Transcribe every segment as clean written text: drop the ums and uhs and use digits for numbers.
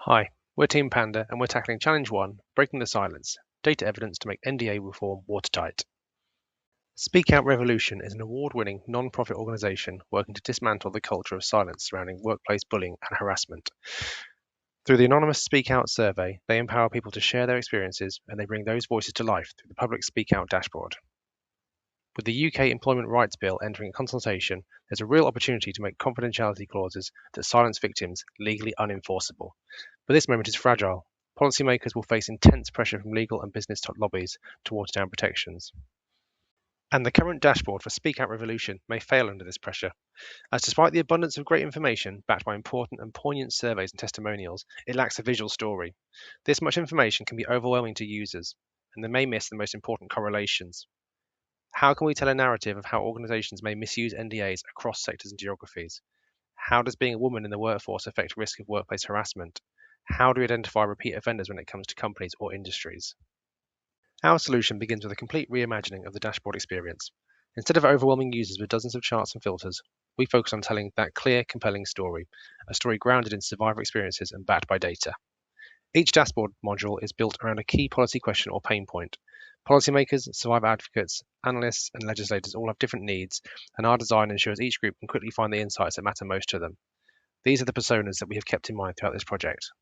Hi, we're Team PaNDA and we're tackling Challenge 1, Breaking the Silence, Data Evidence to Make NDA Reform Watertight. Speak Out Revolution is an award-winning non-profit organisation working to dismantle the culture of silence surrounding workplace bullying and harassment. Through the anonymous Speak Out survey, they empower people to share their experiences and they bring those voices to life through the public Speak Out dashboard. With the UK Employment Rights Bill entering consultation, there's a real opportunity to make confidentiality clauses that silence victims legally unenforceable. But this moment is fragile. Policymakers will face intense pressure from legal and business lobbies to water down protections. And the current dashboard for Speak Out Revolution may fail under this pressure, as despite the abundance of great information backed by important and poignant surveys and testimonials, it lacks a visual story. This much information can be overwhelming to users, and they may miss the most important correlations. How can we tell a narrative of how organisations may misuse NDAs across sectors and geographies? How does being a woman in the workforce affect risk of workplace harassment? How do we identify repeat offenders when it comes to companies or industries? Our solution begins with a complete reimagining of the dashboard experience. Instead of overwhelming users with dozens of charts and filters, we focus on telling that clear, compelling story, a story grounded in survivor experiences and backed by data. Each dashboard module is built around a key policy question or pain point. Policymakers, survivor advocates, analysts, and legislators all have different needs, and our design ensures each group can quickly find the insights that matter most to them. These are the personas that we have kept in mind throughout this project.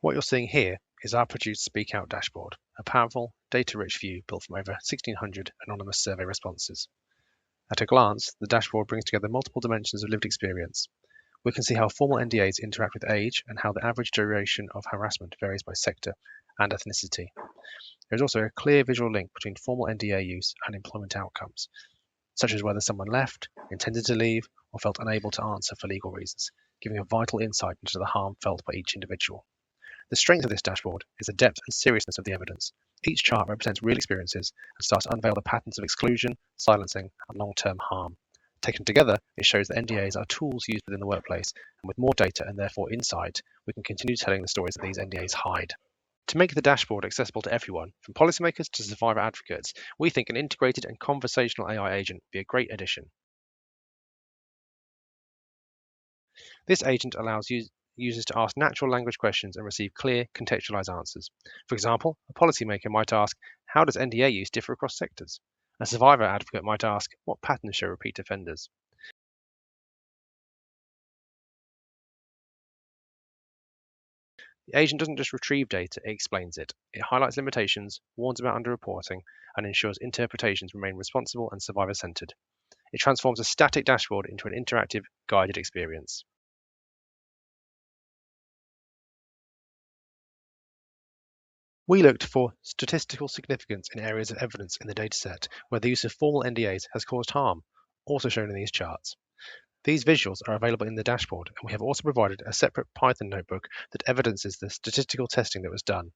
What you're seeing here is our produced Speak Out dashboard, a powerful, data-rich view built from over 1,600 anonymous survey responses. At a glance, the dashboard brings together multiple dimensions of lived experience. We can see how formal NDAs interact with age and how the average duration of harassment varies by sector and ethnicity. There is also a clear visual link between formal NDA use and employment outcomes, such as whether someone left, intended to leave, or felt unable to answer for legal reasons, giving a vital insight into the harm felt by each individual. The strength of this dashboard is the depth and seriousness of the evidence. Each chart represents real experiences and starts to unveil the patterns of exclusion, silencing, and long-term harm. Taken together, it shows that NDAs are tools used within the workplace, and with more data and therefore insight, we can continue telling the stories that these NDAs hide. To make the dashboard accessible to everyone, from policymakers to survivor advocates, we think an integrated and conversational AI agent would be a great addition. This agent allows users to ask natural language questions and receive clear, contextualized answers. For example, a policymaker might ask, how does NDA use differ across sectors? A survivor advocate might ask, what patterns show repeat offenders? The agent doesn't just retrieve data, it explains it. It highlights limitations, warns about underreporting, and ensures interpretations remain responsible and survivor-centered. It transforms a static dashboard into an interactive, guided experience. We looked for statistical significance in areas of evidence in the dataset where the use of formal NDAs has caused harm, also shown in these charts. These visuals are available in the dashboard, and we have also provided a separate Python notebook that evidences the statistical testing that was done.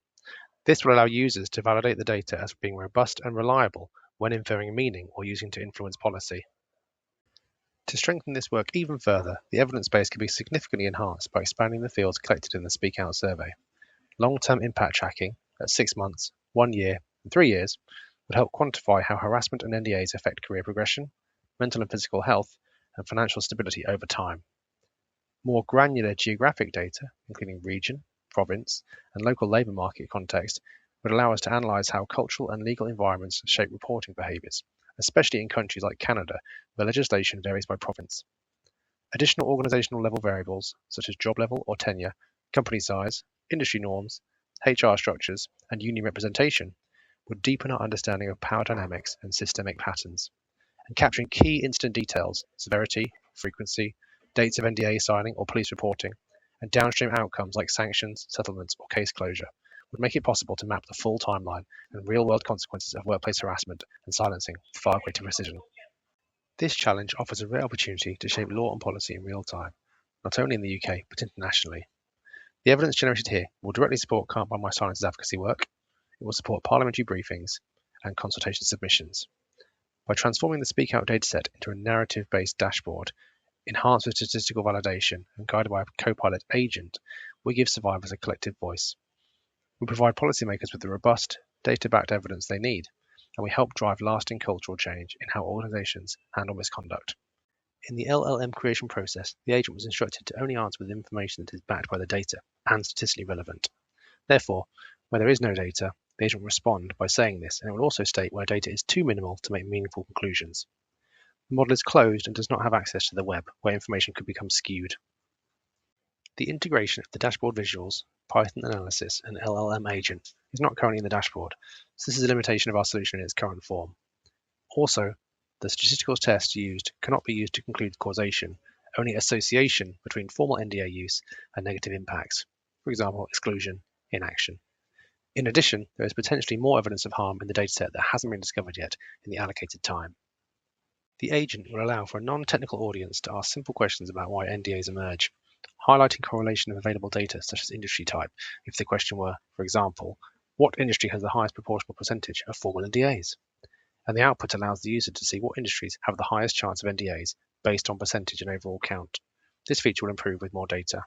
This will allow users to validate the data as being robust and reliable when inferring meaning or using to influence policy. To strengthen this work even further, the evidence base can be significantly enhanced by expanding the fields collected in the Speak Out survey. Long-term impact tracking at 6 months, 1 year, and 3 years would help quantify how harassment and NDAs affect career progression, mental and physical health, and financial stability over time. More granular geographic data, including region, province, and local labour market context, would allow us to analyse how cultural and legal environments shape reporting behaviours, especially in countries like Canada, where legislation varies by province. Additional organisational level variables, such as job level or tenure, company size, industry norms, HR structures, and union representation, would deepen our understanding of power dynamics and systemic patterns. And capturing key incident details, severity, frequency, dates of NDA signing or police reporting, and downstream outcomes like sanctions, settlements, or case closure, would make it possible to map the full timeline and real-world consequences of workplace harassment and silencing with far greater precision. This challenge offers a rare opportunity to shape law and policy in real time, not only in the UK, but internationally. The evidence generated here will directly support Can't Buy My Silence advocacy work, it will support parliamentary briefings and consultation submissions. By transforming the Speak Out dataset into a narrative-based dashboard, enhanced with statistical validation and guided by a co-pilot agent, we give survivors a collective voice. We provide policymakers with the robust, data-backed evidence they need, and we help drive lasting cultural change in how organisations handle misconduct. In the LLM creation process, the agent was instructed to only answer with information that is backed by the data and statistically relevant. Therefore, where there is no data, the agent will respond by saying this, and it will also state where data is too minimal to make meaningful conclusions. The model is closed and does not have access to the web, where information could become skewed. The integration of the dashboard visuals, Python analysis, and LLM agent is not currently in the dashboard, so this is a limitation of our solution in its current form. Also, the statistical test used cannot be used to conclude causation, only association between formal NDA use and negative impacts, for example, exclusion, inaction. In addition, there is potentially more evidence of harm in the dataset that hasn't been discovered yet in the allocated time. The agent will allow for a non-technical audience to ask simple questions about why NDAs emerge, highlighting correlation of available data such as industry type, if the question were, for example, what industry has the highest proportional percentage of formal NDAs? And the output allows the user to see what industries have the highest chance of NDAs based on percentage and overall count. This feature will improve with more data.